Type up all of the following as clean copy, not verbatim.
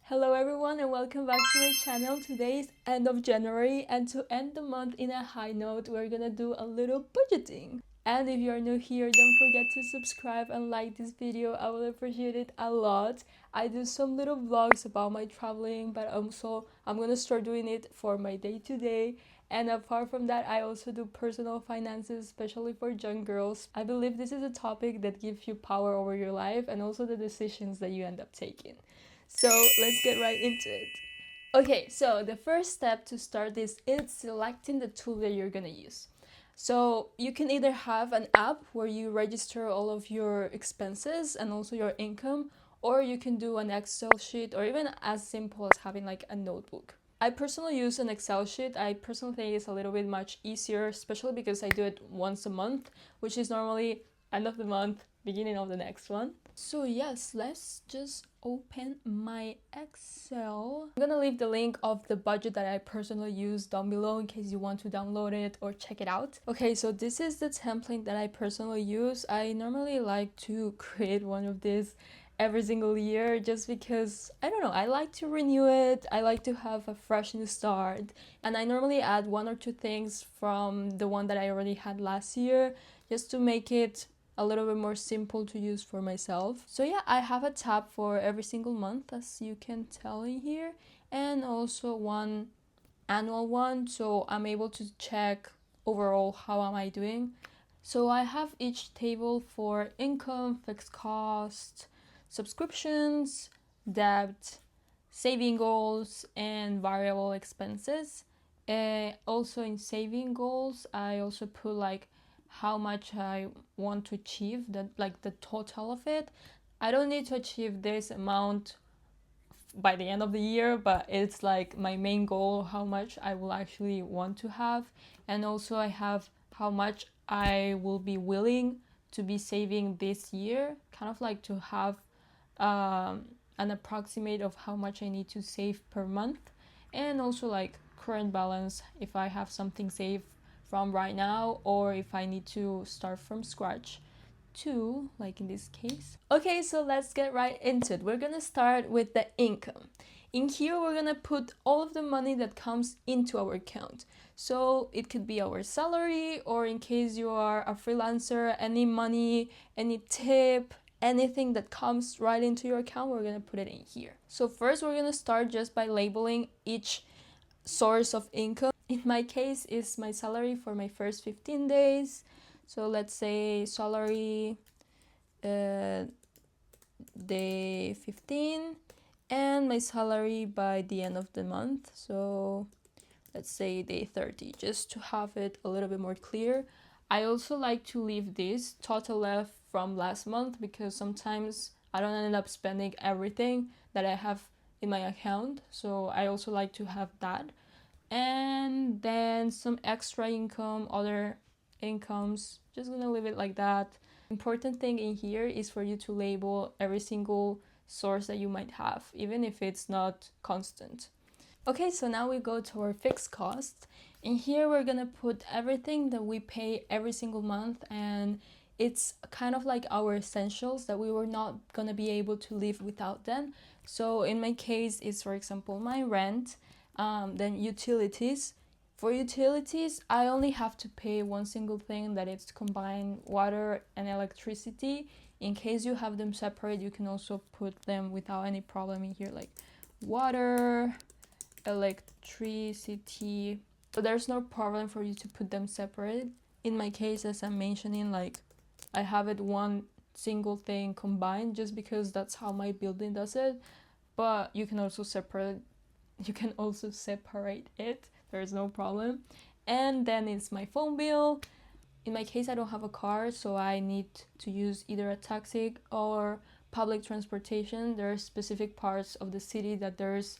Hello everyone and welcome back to my channel. Today is end of January, and to end the month in a high note, we're gonna do a little budgeting. And if you're new here, don't forget to subscribe and like this video. I will appreciate it a lot. I do some little vlogs about my traveling, but also I'm gonna start doing it for my day-to-day. And apart from that, I also do personal finances, especially for young girls. I believe this is a topic that gives you power over your life and also the decisions that you end up taking. So let's get right into it. Okay, so the first step to start this is selecting the tool that you're gonna use. So you can either have an app where you register all of your expenses and also your income, or you can do an Excel sheet, or even as simple as having like a notebook. I personally use an Excel sheet. I personally think it's a little bit much easier, especially because I do it once a month, which is normally end of the month, beginning of the next one. So yes, let's just open my Excel. I'm gonna leave the link of the budget that I personally use down below in case you want to download it or check it out. Okay, so this is the template that I personally use. I normally like to create one of these every single year just because I don't know, I like to renew it. I like to have a fresh new start, and I normally add one or two things from the one that I already had last year just to make it a little bit more simple to use for myself. So yeah, I have a tab for every single month, as you can tell in here, and also one annual one, so I'm able to check overall how am I doing. So I have each table for income, fixed cost, subscriptions, debt, saving goals, and variable expenses. Also in saving goals, I also put like how much I want to achieve, the total of it. I don't need to achieve this amount by the end of the year, but it's like my main goal, how much I will actually want to have. And also I have how much I will be willing to be saving this year, kind of like to have an approximate of how much I need to save per month. And also like current balance, if I have something saved from right now or if I need to start from scratch too, like in this case. Okay, so let's get right into it. We're gonna start with the income. In here, we're gonna put all of the money that comes into our account. So it could be our salary, or in case you are a freelancer, any money, any tip, anything that comes right into your account, we're gonna put it in here. So first, we're gonna start just by labeling each source of income. In my case, is my salary for my first 15 days. So let's say salary day 15, and my salary by the end of the month. So let's say day 30, just to have it a little bit more clear. I also like to leave this total left from last month because sometimes I don't end up spending everything that I have in my account. So I also like to have that. And then some extra income, other incomes, just gonna leave it like that. Important thing in here is for you to label every single source that you might have, even if it's not constant. Okay, so now we go to our fixed costs. In here we're gonna put everything that we pay every single month, and it's kind of like our essentials that we were not gonna be able to live without them. So in my case, it's for example my rent, then utilities. For utilities, I only have to pay one single thing, that it's combined water and electricity. In case you have them separate, you can also put them without any problem in here, like water, electricity. So there's no problem for you to put them separate. In my case, as I'm mentioning, like I have it one single thing combined just because that's how my building does it. But you can also separate it. There's no problem. And then it's my phone bill. In my case, I don't have a car, so I need to use either a taxi or public transportation. There are specific parts of the city that there's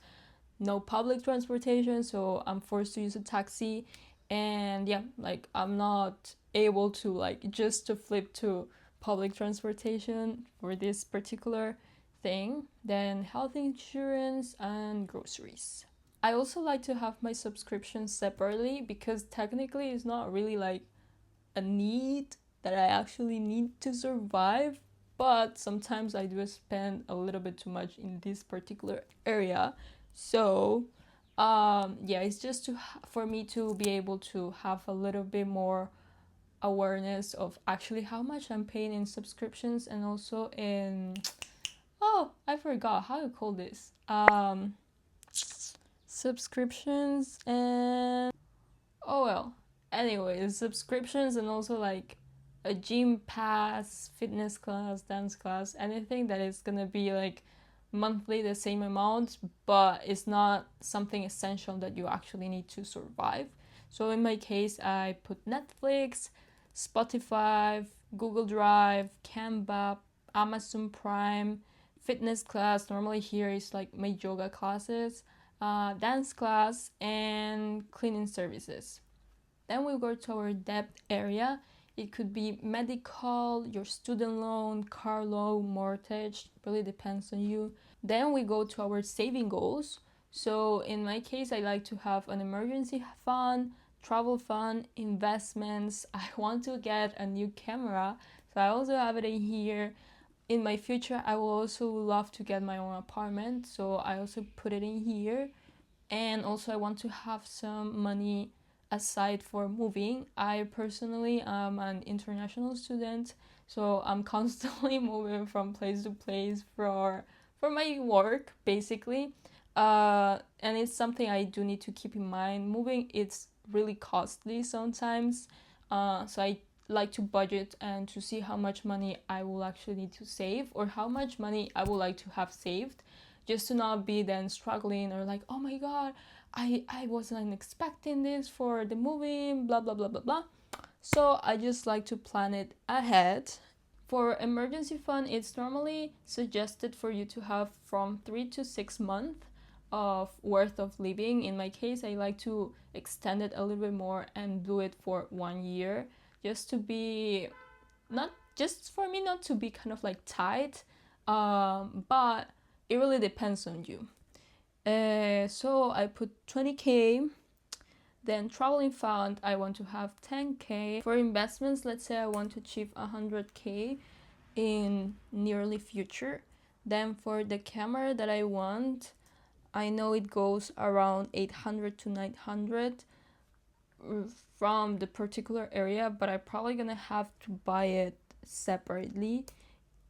no public transportation, so I'm forced to use a taxi. And yeah, like I'm not able to like just to flip to public transportation for this particular thing. Then health insurance and groceries. I also like to have my subscriptions separately because technically it's not really like a need that I actually need to survive. but sometimes I do spend a little bit too much in this particular area. So yeah, it's just for me to be able to have a little bit more awareness of actually how much I'm paying in subscriptions, and also in, oh, I forgot how you call this, subscriptions, and oh well, anyways, subscriptions, and also like a gym pass, fitness class, dance class, anything that is gonna be like monthly the same amount, but it's not something essential that you actually need to survive. So in my case, I put Netflix, Spotify, Google Drive, Canva, Amazon Prime, fitness class. Normally here is like my yoga classes, dance class, and cleaning services. Then we go to our debt area. It could be medical, your student loan, car loan, mortgage, really depends on you. Then we go to our saving goals. So in my case, I like to have an emergency fund, travel fund, investments. I want to get a new camera, so I also have it in here. In my future, I will also love to get my own apartment, so I also put it in here. And also I want to have some money aside for moving. I personally am an international student, so I'm constantly moving from place to place for my work basically. And it's something I do need to keep in mind. Moving, it's really costly sometimes, so I like to budget and to see how much money I will actually need to save, or how much money I would like to have saved, just to not be then struggling, or like, oh my god, I wasn't expecting this for the moving, blah blah blah blah blah. So I just like to plan it ahead. For emergency fund, it's normally suggested for you to have from 3 to 6 months of worth of living. In my case, I like to extend it a little bit more and do it for 1 year, just to be, not just for me not to be kind of like tight, but it really depends on you. So I put 20k. Then traveling fund, I want to have 10k. For investments, let's say I want to achieve 100k in nearly future. Then for the camera that I want, I know it goes around 800 to 900 from the particular area, but I'm probably gonna have to buy it separately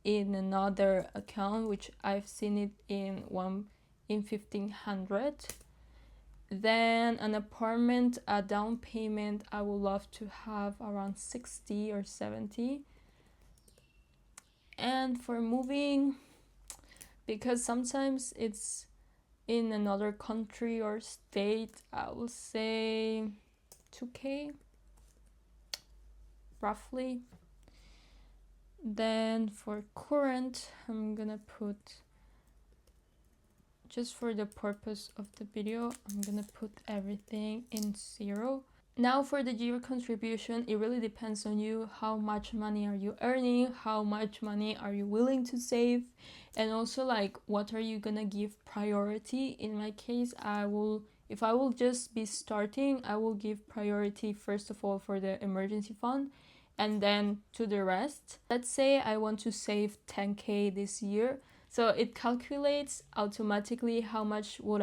in another account, which I've seen it in 1500. Then an apartment, a down payment, I would love to have around 60 or 70. And for moving, because sometimes it's in another country or state, I will say 2k roughly. Then for current, I'm gonna put, just for the purpose of the video, I'm gonna put everything in 0. Now for the year contribution, it really depends on you. How much money are you earning? How much money are you willing to save? And also like, what are you gonna give priority? In my case, if I will just be starting, I will give priority first of all for the emergency fund, and then to the rest. Let's say I want to save 10k this year. So it calculates automatically how much will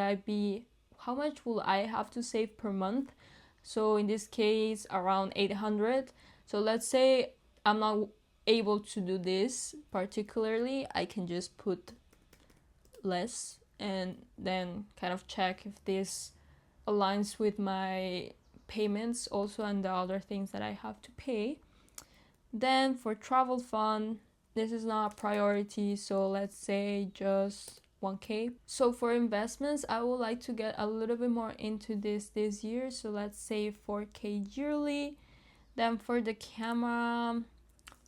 I have to save per month. So in this case, around 800. So let's say I'm not able to do this particularly, I can just put less and then kind of check if this aligns with my payments also and the other things that I have to pay. Then for travel fund, this is not a priority, so let's say just 1k. So for investments, I would like to get a little bit more into this year, so let's say 4k yearly. Then for the camera,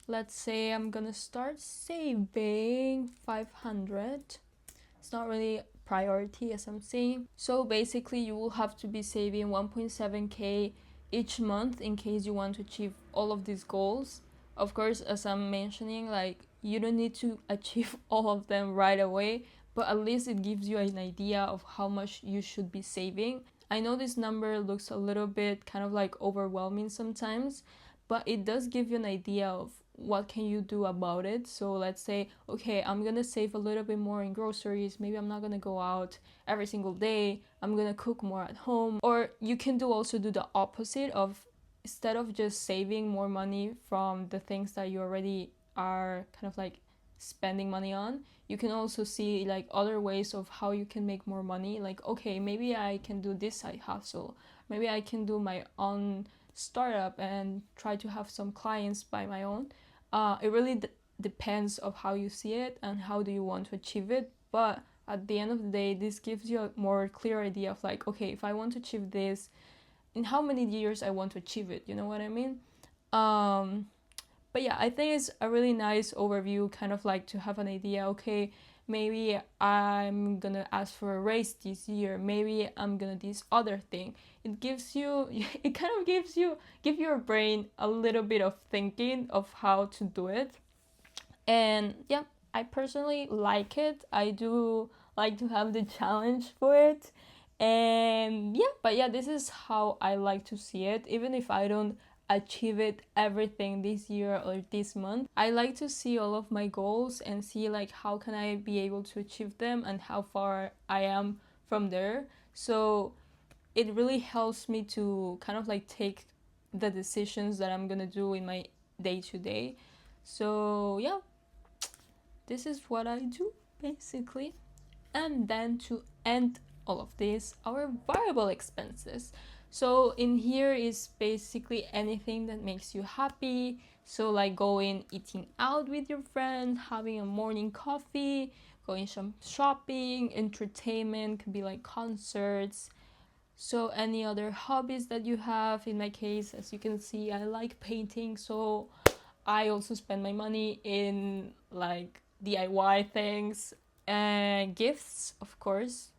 let's say I'm gonna start saving 500. It's not really priority, as I'm saying. So basically you will have to be saving 1.7k each month in case you want to achieve all of these goals. Of course, as I'm mentioning, like, you don't need to achieve all of them right away, but at least it gives you an idea of how much you should be saving. I know this number looks a little bit kind of like overwhelming sometimes, but it does give you an idea of what can you do about it. So let's say, okay, I'm gonna save a little bit more in groceries, maybe I'm not gonna go out every single day, I'm gonna cook more at home. Or you can also do the opposite of, instead of just saving more money from the things that you already are kind of like spending money on, you can also see like other ways of how you can make more money. Like, okay, maybe I can do this side hustle, maybe I can do my own startup and try to have some clients by my own. It really depends of how you see it and how do you want to achieve it. But at the end of the day, this gives you a more clear idea of like, okay, if I want to achieve this, in how many years I want to achieve it, you know what I mean? But yeah, I think it's a really nice overview, kind of like to have an idea, okay, maybe I'm gonna ask for a raise this year, maybe I'm gonna do this other thing. It gives you, it kind of give your brain a little bit of thinking of how to do it. And yeah, I personally like it. I do like to have the challenge for it. And yeah, but yeah, this is how I like to see it. Even if I don't achieve it everything this year or this month, I like to see all of my goals and see like how can I be able to achieve them and how far I am from there. So it really helps me to kind of like take the decisions that I'm gonna do in my day to day. So yeah, this is what I do basically. And then to end all of this, our variable expenses. So in here is basically anything that makes you happy. So like going eating out with your friends, having a morning coffee, going some shopping, entertainment, could be like concerts. So any other hobbies that you have. In my case, as you can see, I like painting, so I also spend my money in like DIY things and gifts, of course,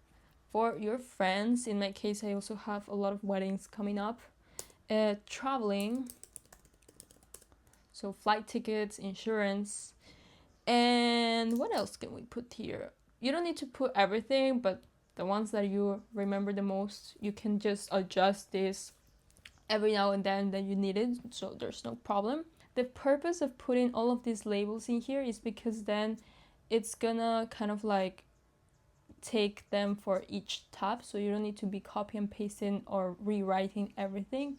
for your friends. In my case, I also have a lot of weddings coming up. Traveling, so flight tickets, insurance, and what else can we put here? You don't need to put everything, but the ones that you remember the most, you can just adjust this every now and then that you need it, so there's no problem. The purpose of putting all of these labels in here is because then it's gonna kind of like take them for each tab, so you don't need to be copy and pasting or rewriting everything.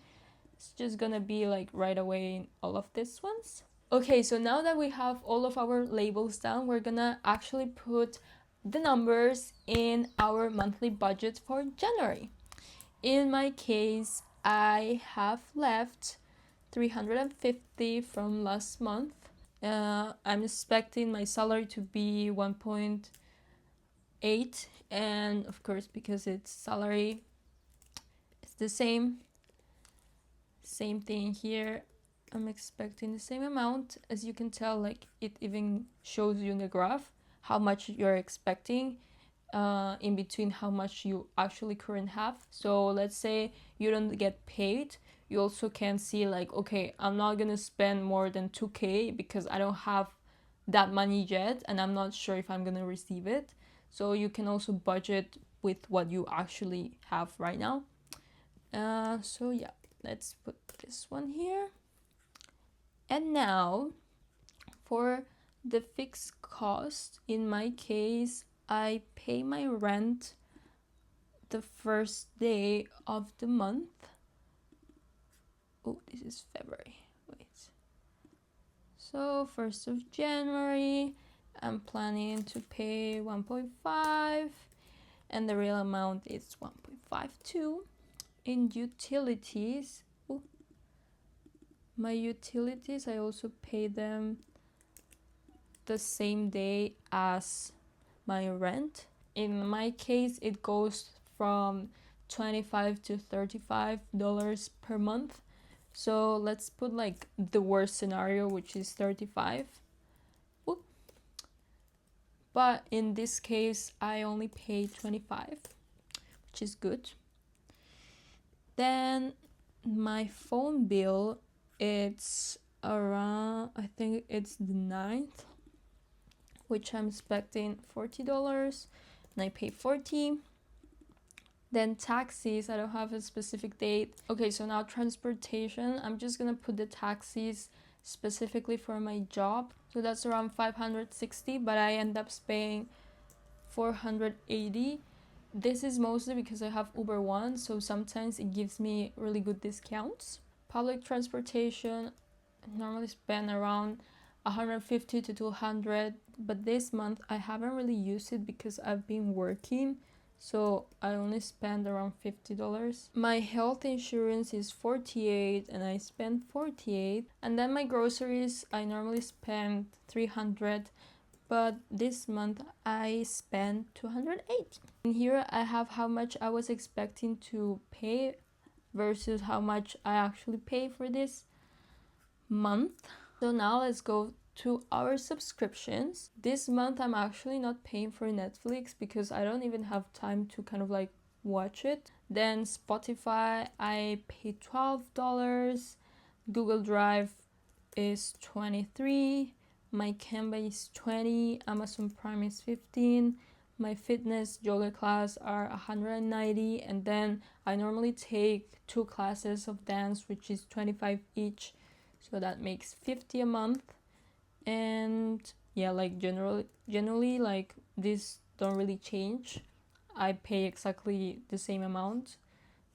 It's just gonna be like right away in all of these ones. Okay, so now that we have all of our labels down, we're gonna actually put the numbers in our monthly budget for January. In my case, I have left 350 from last month. I'm expecting my salary to be 1.8, and of course, because it's salary, it's the same thing here. I'm expecting the same amount. As you can tell, like it even shows you in the graph how much you're expecting in between how much you actually currently have. So let's say you don't get paid, you also can see like, okay, I'm not gonna spend more than 2k because I don't have that money yet and I'm not sure if I'm gonna receive it. So you can also budget with what you actually have right now. So yeah, let's put this one here. And now for the fixed cost, in my case, I pay my rent the first day of the month. Oh, this is February. Wait. So 1st of January, I'm planning to pay 1.5 and the real amount is 1.52. In utilities, my utilities, I also pay them the same day as my rent. In my case, it goes from $25 to $35 per month. So let's put like the worst scenario, which is 35. Oop. But in this case, I only pay 25, which is good. Then my phone bill, it's around, I think it's the 9th, which I'm expecting $40, and I pay 40. Then taxis, I don't have a specific date. Okay, so now transportation, I'm just gonna put the taxis specifically for my job. So that's around 560, but I end up paying 480. This is mostly because I have Uber One, so sometimes it gives me really good discounts. Public transportation, I normally spend around 150 to 200, but this month I haven't really used it because I've been working, so I only spend around $50. My health insurance is 48 and I spend 48. And then my groceries, I normally spend 300, but this month I spent 208. And here I have how much I was expecting to pay versus how much I actually pay for this month. So now let's go to our subscriptions. This month I'm actually not paying for Netflix because I don't even have time to kind of like watch it. Then Spotify, I pay $12. Google Drive is 23. My Canva is 20. Amazon Prime is 15. My fitness yoga class are 190, and then I normally take 2 classes of dance, which is 25 each, so that makes 50 a month. And yeah, like generally like these don't really change. I pay exactly the same amount,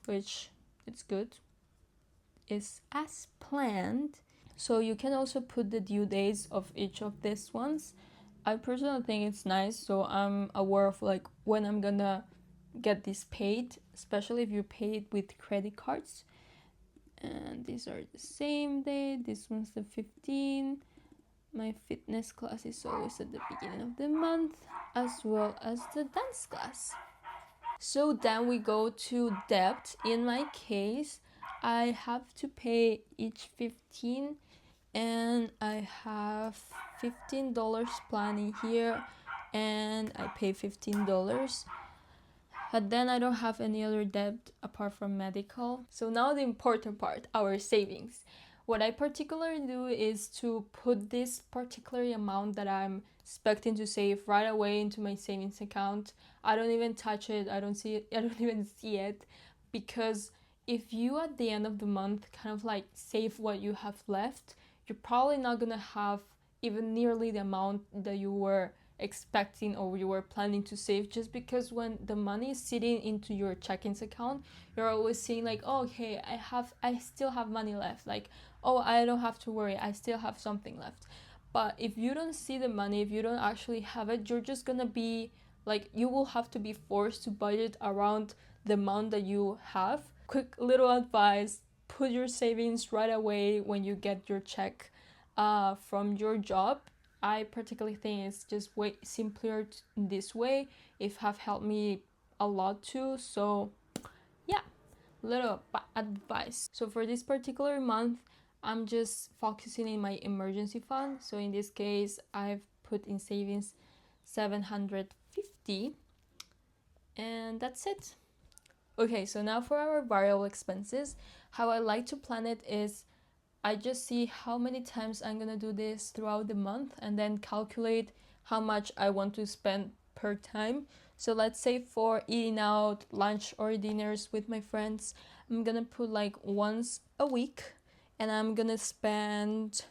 which it's good. It's as planned. So you can also put the due dates of each of these ones. I personally think it's nice, so I'm aware of like when I'm gonna get this paid, especially if you pay it with credit cards. And these are the same day. This one's the 15th. My fitness class is always at the beginning of the month, as well as the dance class. So then we go to debt. In my case, I have to pay each 15, and I have $15 planning here, and I pay $15. But then I don't have any other debt apart from medical. So now the important part, our savings. What I particularly do is to put this particular amount that I'm expecting to save right away into my savings account. I don't even touch it. I don't even see it, because if you at the end of the month kind of like save what you have left, you're probably not gonna have even nearly the amount that you were expecting or you were planning to save, just because when the money is sitting into your checkings account, you're always seeing like, oh, okay, I still have money left, like, oh, I don't have to worry, I still have something left. But if you don't see the money, if you don't actually have it, you're just gonna be like, you will have to be forced to budget around the amount that you have. Quick little advice: put your savings right away when you get your check from your job. I particularly think it's just way simpler this way. It have helped me a lot too. So yeah, little advice. So for this particular month, I'm just focusing in my emergency fund. So in this case, I've put in savings 750, and that's it. Okay, so now for our variable expenses. How I like to plan it is I just see how many times I'm gonna do this throughout the month and then calculate how much I want to spend per time. So let's say for eating out, lunch or dinners with my friends, I'm gonna put like once a week, and I'm gonna spend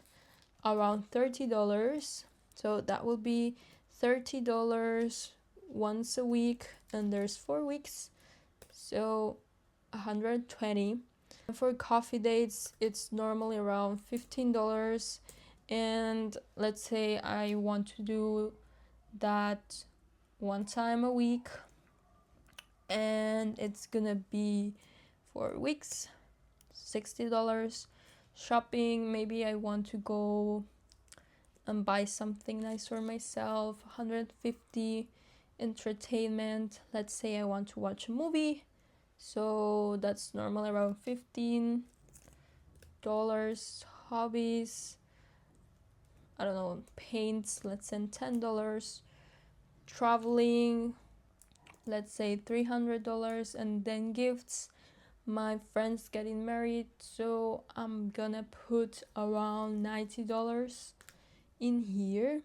around $30. So that will be $30 once a week, and there's 4 weeks, so 120. For coffee dates, it's normally around $15, and let's say I want to do that one time a week, and it's gonna be 4 weeks, $60. Shopping, maybe I want to go and buy something nice for myself, 150. Entertainment, let's say I want to watch a movie, so that's normally around $15. Hobbies, I don't know, paints, let's say $10. Traveling, let's say $300. And then gifts, my friend's getting married, so I'm gonna put around $90 in here.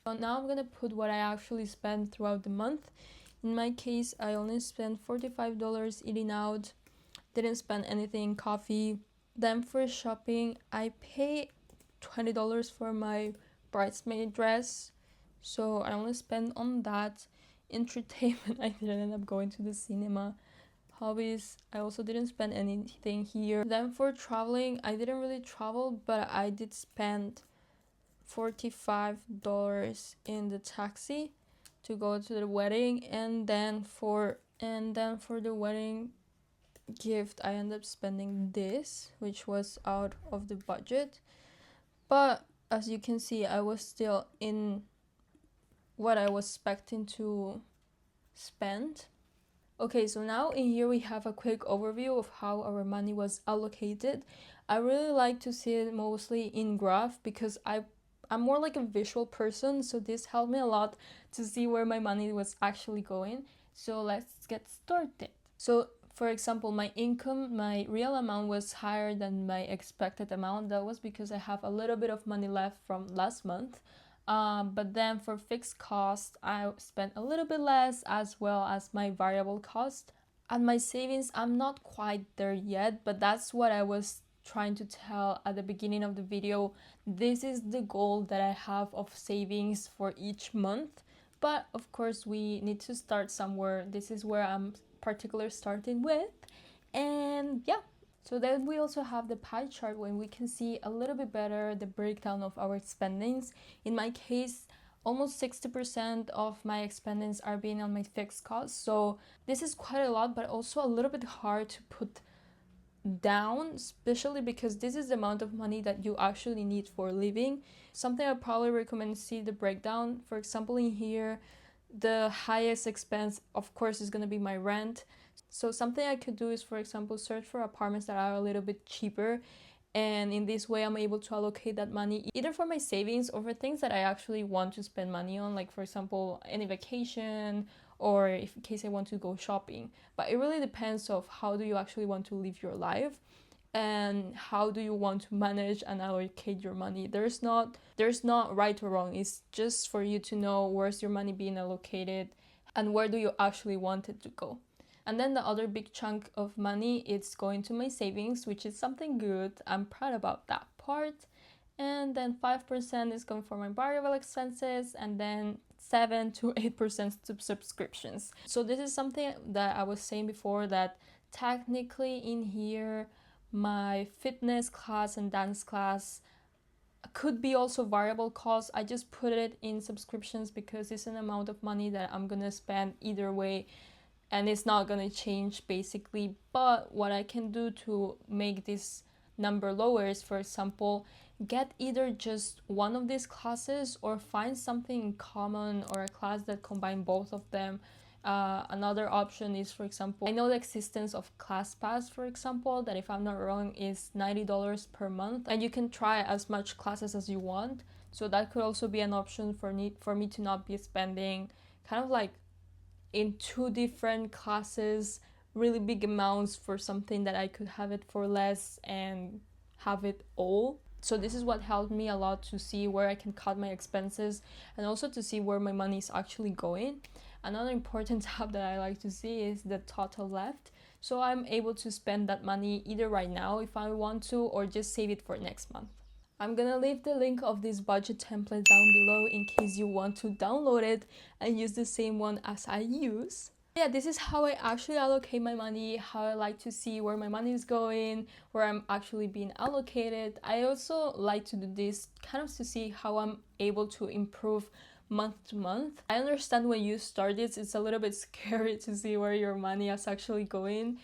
So now I'm gonna put what I actually spend throughout the month. In my case, I only spent $45 eating out, didn't spend anything in coffee. Then for shopping, I pay $20 for my bridesmaid dress, so I only spent on that. Entertainment, I didn't end up going to the cinema. Hobbies, I also didn't spend anything here. Then for traveling, I didn't really travel, but I did spend $45 in the taxi to go to the wedding, and then for the wedding gift I ended up spending this, which was out of the budget. But as you can see, I was still in what I was expecting to spend. Okay, so now in here we have a quick overview of how our money was allocated. I really like to see it mostly in graph because I'm more like a visual person, so this helped me a lot to see where my money was actually going. So let's get started. So for example, my income, my real amount was higher than my expected amount. That was because I have a little bit of money left from last month. But then for fixed cost, I spent a little bit less, as well as my variable cost. And my savings, I'm not quite there yet, but that's what I was trying to tell at the beginning of the video. This is the goal that I have of savings for each month. But of course, we need to start somewhere. This is where I'm particularly starting with. And yeah. So then we also have the pie chart when we can see a little bit better the breakdown of our spendings. In my case, almost 60% of my expenditures are being on my fixed costs. So this is quite a lot, but also a little bit hard to put down, especially because this is the amount of money that you actually need for living. Something I probably recommend see the breakdown. For example, in here, the highest expense, of course, is going to be my rent. So something I could do is, for example, search for apartments that are a little bit cheaper, and in this way I'm able to allocate that money either for my savings or for things that I actually want to spend money on, like for example any vacation, or if in case I want to go shopping. But it really depends of how do you actually want to live your life and how do you want to manage and allocate your money. There's not right or wrong. It's just for you to know where's your money being allocated and where do you actually want it to go. And then the other big chunk of money is going to my savings, which is something good. I'm proud about that part. And then 5% is going for my variable expenses, and then 7 to 8% to subscriptions. So this is something that I was saying before, that technically in here my fitness class and dance class could be also variable costs. I just put it in subscriptions because it's an amount of money that I'm gonna spend either way and it's not gonna change basically. But what I can do to make this number lower is, for example, get either just one of these classes or find something in common or a class that combine both of them. Another option is, for example, I know the existence of ClassPass, for example, that if I'm not wrong is $90 per month, and you can try as much classes as you want. So that could also be an option for me to not be spending kind of like in two different classes really big amounts for something that I could have it for less and have it all. So this is what helped me a lot to see where I can cut my expenses and also to see where my money is actually going. Another important tab that I like to see is the total left. So I'm able to spend that money either right now if I want to, or just save it for next month. I'm gonna leave the link of this budget template down below in case you want to download it and use the same one as I use. Yeah, this is how I actually allocate my money, how I like to see where my money is going, where I'm actually being allocated. I also like to do this kind of to see how I'm able to improve month to month. I understand when you start this, it's a little bit scary to see where your money is actually going.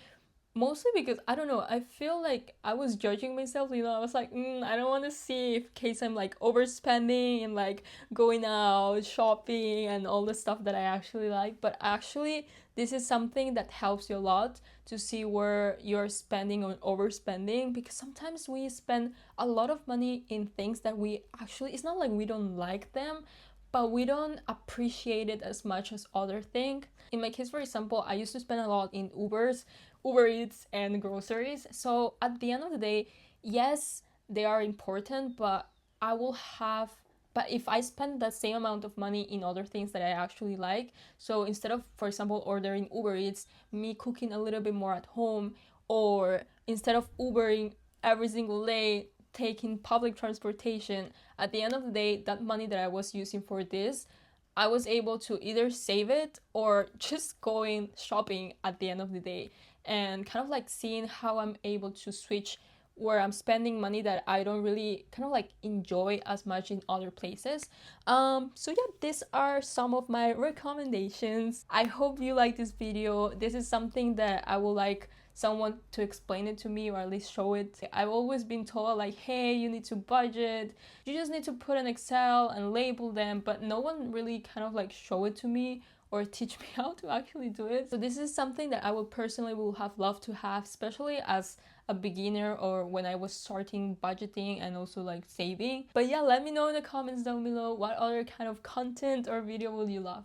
Mostly because, I don't know, I feel like I was judging myself, I was like, I don't want to see in case I'm like overspending and like going out, shopping and all the stuff that I actually like. But actually, this is something that helps you a lot to see where you're spending or overspending, because sometimes we spend a lot of money in things that we actually, it's not like we don't like them, but we don't appreciate it as much as other things. In my case, for example, I used to spend a lot in Uber Eats and groceries. So at the end of the day, yes, they are important, but if I spend that same amount of money in other things that I actually like, so instead of, for example, ordering Uber Eats, me cooking a little bit more at home, or instead of Ubering every single day taking public transportation, at the end of the day, that money that I was using for this, I was able to either save it or just going shopping at the end of the day, and kind of like seeing how I'm able to switch where I'm spending money that I don't really kind of like enjoy as much in other places. So yeah, these are some of my recommendations. I hope you like this video. This is something that I would like someone to explain it to me, or at least show it. I've always been told like, hey, you need to budget, you just need to put in Excel and label them, but no one really kind of like show it to me or teach me how to actually do it. So this is something that I would personally will have loved to have, especially as a beginner or when I was starting budgeting and also like saving. But yeah, let me know in the comments down below what other kind of content or video will you love.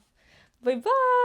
Bye bye!